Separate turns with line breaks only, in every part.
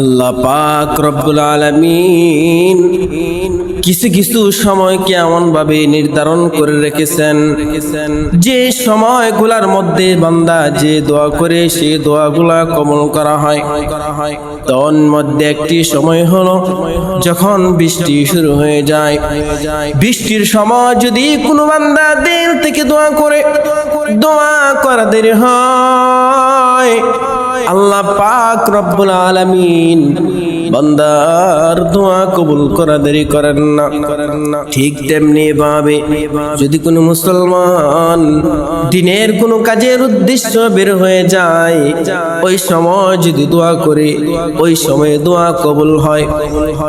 আল্লাহ পাক রব্বুল আলামিন কিছু কিছু সময়কে এমন ভাবে নির্ধারণ করে রেখেছেন যে সময়গুলোর মধ্যে বান্দা যে দোয়া করে সেই দোয়াগুলা কবুল করা হয়। তন মধ্যে একটি সময় হলো যখন বৃষ্টি শুরু হয়ে যায়। বৃষ্টির সময় যদি কোনো বান্দা দিল থেকে দোয়া করে, দোয়া করা দেরি হয়, আল্লাহ পাক রব্বুল আলামিন বান্দার দোয়া কবুল করা দেরি করেন না। ঠিক তেমনি ভাবে যদি কোনো মুসলমান দিনের কোনো কাজের উদ্দেশ্য বের হয়ে যায়, ওই সময় যদি দোয়া করে ওই সময়ে দোয়া কবুল হয়।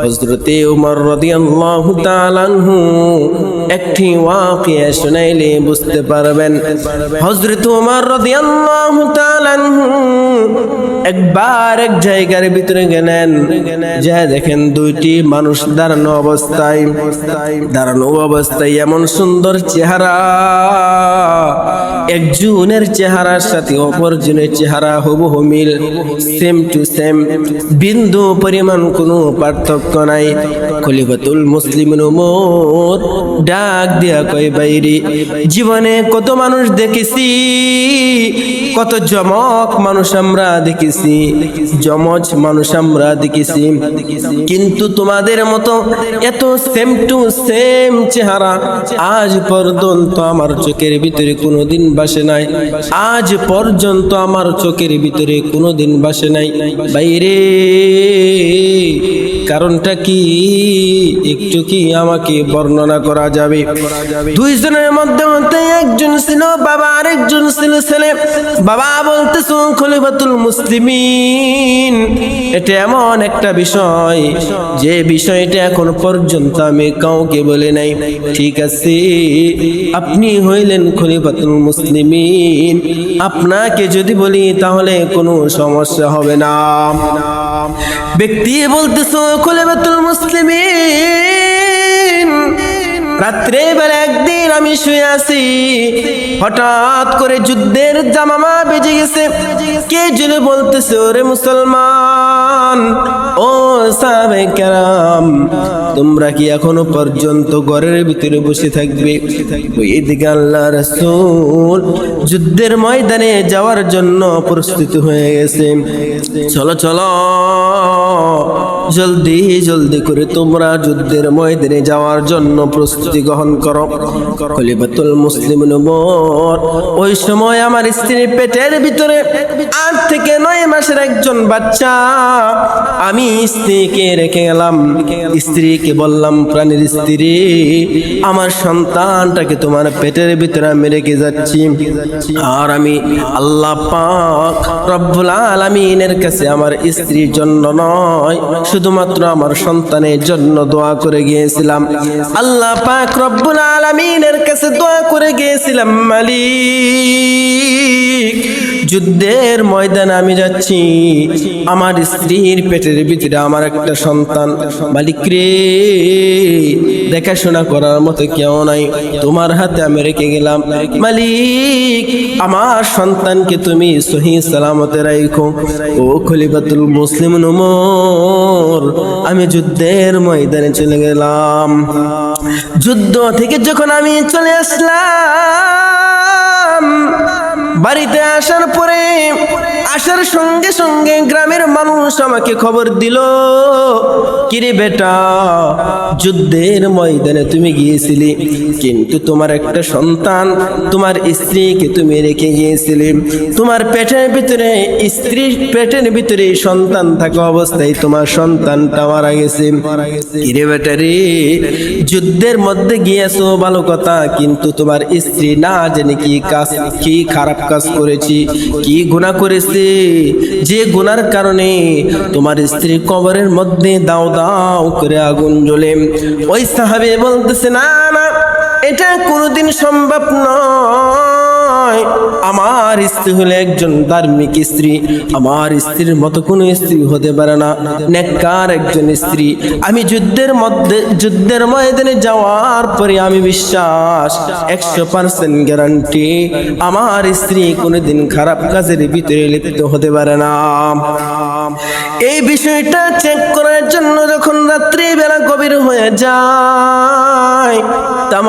হযরতে ওমর রাদিয়াল্লাহু তাআলা আনহু একটি ওয়াকিয়া শুনাইলে বুঝতে পারবেন। হযরত ওমর রাদিয়াল্লাহু তাআলা আনহু একবার এক জায়গার ভিতরে গেলেন, যা দেখেন দুইটি মানুষ দাঁড়ানো অবস্থায় এমন সুন্দর চেহারা, একজনের চেহারার সাথে অপরজনের চেহারা হুবহু মিল, সেম টু সেম, বিন্দু পরিমাণ কোনো পার্থক্য নাই। খলিফাতুল মুসলিমিন ওমর ডাক দিয়া কয়, বাইরে জীবনে কত মানুষ দেখেছি, কত জমক মানুষ আমরা দেখেছি, জমজ মানুষ আমরা দেখেছি, কিন্তু তোমাদের মতো এত সেম টু সেম চেহারা আজ পর্যন্ত আমার চোখের ভিতরে কোনোদিন বাসে নাই, আজ পর্যন্ত আমার চোখের ভিতরে কোনোদিন বাসে নাই। বাইরে কারণটা কি একটু কি আমাকে বর্ণনা করা যাবে? দুইজনের মধ্যে একজন ছিল বাবা, আরেকজন ছিল ছেলে। বাবা বলতেছো খলিফাতুল মুসলিমিন, এটা এমন একটা বিষয় যে বিষয়টা এখন পর্যন্ত আমি কাউকে বলে নাই। ঠিক আছে, আপনি হইলেন খলিফাতুল মুসলিমিন, আপনাকে যদি বলি তাহলে কোনো সমস্যা হবে না। ব্যক্তি বলতেছো খলিফাতুল মুসলিমিন, রাত্রে বেলা একদিন আমি শুয়ে আছি, হঠাৎ করে যুদ্ধের জামামা বেজে গেছে। কে যেন বলতেছে, ওরে মুসলমান, ও সাহাবায়ে কেরাম, তোমরা কি এখনো পর্যন্ত ঘরের ভিতরে বসে থাকবে? এদিকে আল্লাহ রাসূল যুদ্ধের ময়দানে যাওয়ার জন্য প্রস্তুত হয়ে গেছে। চলো চলো, জলদি জলদি করে তোমরা যুদ্ধের ময়দানে যাওয়ার জন্য প্রস্তুতি গ্রহণ করো। খলিফাতুল মুসলিমিন ওমর, ওই সময় আমার স্ত্রীর পেটের ভিতরে 8 থেকে 9 মাসের একজন বাচ্চা, আমি স্ত্রীকে রেখে গেলাম। স্ত্রীকে বললাম, প্রাণের স্ত্রী, আমার সন্তানটাকে তোমার পেটের ভিতরে আমি রেখে যাচ্ছি, আর আমি আল্লাহ পাক রব্বুল আলামিনের কাছে আমার স্ত্রীর জন্য নয়, শুধুমাত্র আমার সন্তানের জন্য দোয়া করে গিয়েছিলাম। আল্লাহ পাক রব্বুল আলামিনের কাছে দোয়া করে গিয়েছিলাম, মালিক, যুদ্ধের ময়দানে আমি যাচ্ছি, আমার স্ত্রীর পেটের ভিতরে আমার একটা সন্তান, মালিক রে, দেখাশোনা করার মতো কেউ নাই, তোমার হাতে আমি রেখে গেলাম। মালিক, আমার সন্তানকে তুমি সহি সালামতে রাখো। ও খলিফাতুল মুসলিমিন ওমর, আমি যুদ্ধের ময়দানে চলে গেলাম। যুদ্ধ থেকে যখন আমি চলে আসলাম, বাড়িতে আসার পরে আসার সঙ্গে সঙ্গে গ্রামের মানুষ আমাকে খবর দিল, কিরে বেটা, যুদ্ধের ময়দানে তুমি গিয়েছিলি, কিন্তু তোমার একটা সন্তান, তোমার স্ত্রীকে তুমি রেখে গিয়েছিলে, তোমার পেটের ভিতরে, স্ত্রীর পেটের ভিতরে সন্তান থাকা অবস্থায় তোমার সন্তানটা মারা গেছে। কিরে বেটা রে, যুদ্ধের মধ্যে গিয়েছো ভালো কথা, কিন্তু তোমার স্ত্রী না জানি কি কাজ, কি খারাপ কাজ করেছি, কি গুনাহ করেছে, যে গুনার কারণে তোমার স্ত্রীর কবরের মধ্যে দাও দাও করে আগুন জ্বলে। ওই সাহাবী বলতেছে, না না, এটা কোনোদিন সম্ভব নয়, নয়, আমার স্ত্রী হলো একজন ধার্মিক স্ত্রী। আমার স্ত্রীর মতো কোনো স্ত্রী হতে পারে না, নেককার একজন স্ত্রী। আমি যুদ্ধের ময়দানে যাওয়ার পরে আমি বিশ্বাস 100% গ্যারান্টি আমার স্ত্রী কোনোদিন খারাপ কাজের ভিতরে লিপ্ত হতে পারে না। এই বিষয়টা চেক করার জন্য যখন রাত্রি বেলা গভীর হয়ে যায়, তাম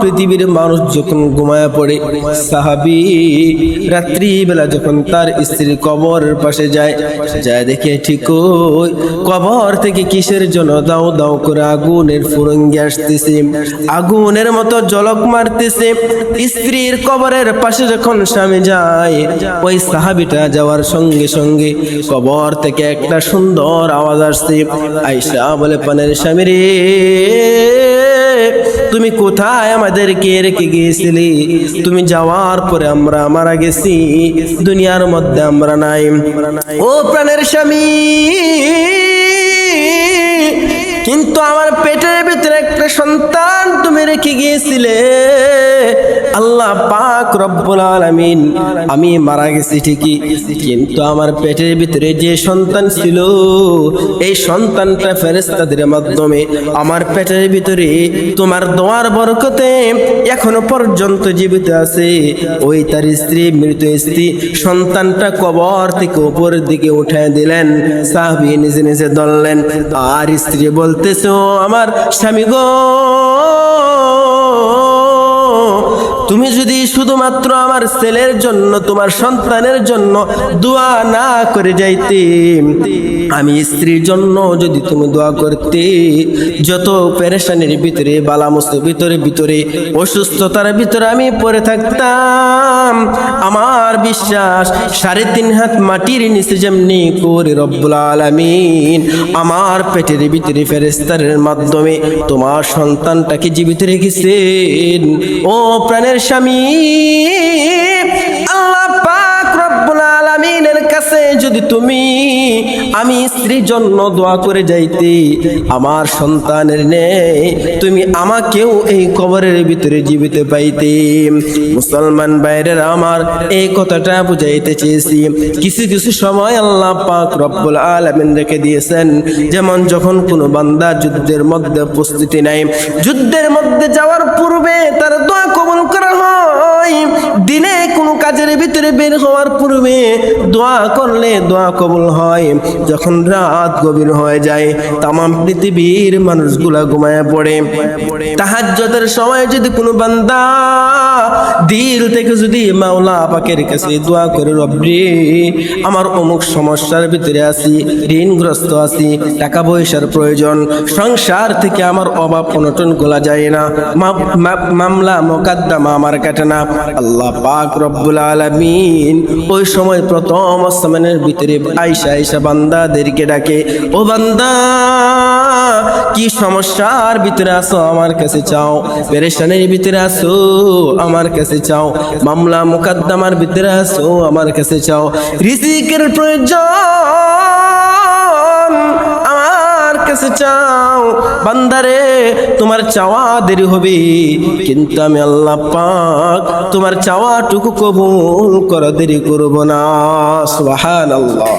পৃথিবীর মানুষ যখন ঘুমায় পড়ে, সাহাবী রাত্রি বেলা যখন তার স্ত্রীর কবরের পাশে যায় দেখে ঠিক ওই কবর থেকে কিসের জন্য দাও দাও করে আগুনের ফুরঙ্গি আসতেছে, আগুনের মতো ঝলক মারতেছে। স্ত্রীর কবরের পাশে যখন স্বামী যায়, ওই সাহাবীটা যাওয়ার সঙ্গে সঙ্গে কবর থেকে একটা সুন্দর আওয়াজ আসছে। আয়েশা বলে, পানের স্বামী রে, তুমি কোথায় আমাদেরকে রেখে গিয়েছিলে? তুমি যাওয়ার পরে আমরা মারা গেছি, দুনিয়ার মধ্যে আমরা নাই। ও প্রাণের স্বামী, কিন্তু আমার পেটের ভিতরে একটা সন্তান তুমি রেখে গিয়েছিলে। আল্লাহ পাক রব্বুল আলামিন, আমি মারা গেছি ঠিকই, কিন্তু আমার পেটের ভিতরে যে সন্তান ছিল, এই সন্তানটা ফেরেশতাদের মাধ্যমে আমার পেটের ভিতরে তোমার দোয়ার বরকতে এখনো পর্যন্ত জীবিত আছে। ওই তার স্ত্রী, মৃত স্ত্রী সন্তানটা কবর থেকে উপরের দিকে উঠায় দিলেন। সাহাবী নিজে নিজে ধরলেন, আর স্ত্রী বলতেছে, ও আমার স্বামী গো, তুমি যদি শুধুমাত্র আমার ছেলের জন্য, তোমার সন্তানের জন্য দোয়া না করে যাইতে, আমি স্ত্রীর জন্য যদি তুমি দোয়া করতে, যত পেরেশানির ভিতরে, বালা মুসিবতের ভিতরে, অসুস্থতার ভিতরে আমি পড়ে থাকতাম, আমার বিশ্বাস 3.5 হাত মাটির নিচে যেমনি করে রব্বুল আলামিন আমার পেটের ভিতরে ফেরেশতাদের মাধ্যমে তোমার সন্তানটাকে জীবিত রেখেছেন। ও প্রাণের স্বামী, আল্লাহ পাক রব্বুল আলামিনের কাছে যদি তুমি আমি স্ত্রীর জন্য দোয়া করে যাইতে, আমার সন্তানের নেই তুমি আমাকেও এই কবরের ভিতরে জীবিত পাইতে। মুসলমান ভাইদের আমার এই কথাটা বুঝাইতে চেয়েছি। কিছু কিছু সময় আল্লাহ পাক রব্বুল আলামিন রেখে দিয়েছেন, যেমন যখন কোনো বান্দা যুদ্ধের মধ্যে উপস্থিতি নাই, যুদ্ধের মধ্যে যাওয়ার পূর্বে তার দোয়া কবুল করা হয়। দিনে কোনো কাজের ভিতরে বের হওয়ার পূর্বে দোয়া করলে দোয়া কবুল হয়। যখন রাত গভীর হয়ে যায়, তামাম পৃথিবীর মানুষগুলা ঘুমায় পড়ে, তাহাজ্জুদের সময় যদি কোনো বান্দা দিল থেকে যদি মাওলা পাকের কাছে দোয়া করে, রব্বি আমার অমুক সমস্যার ভিতরে আছি, ঋণগ্রস্ত আছি, টাকা পয়সার প্রয়োজন, সংসার থেকে আমার অভাব অনটন গোলা যায় না, মামলা মোকদ্দমা আমার কাটে না, আল্লাহ পাক রব্বুল আলামিন ওই সময় প্রথম আসমানের ভিতরে আয়েশা বান্দাদেরকে ডাকে, ও বান্দা কি সমস্যার ভিতরে আছো আমার কাছে চাও, পেরেশানির ভিতরে আছো আমার কাছে চাও, মামলা মোকদ্দমার ভিতরে আছো আমার কাছে চাও, রিজিকের প্রয়োজন আমার কাছে চাও। বান্দারে, তোমার চাওয়া দেরি হবে, কিন্তু আমি আল্লাহ পাক তোমার চাওয়াটুকু কবুল করা দেরি করব না। সুবহানাল্লাহ।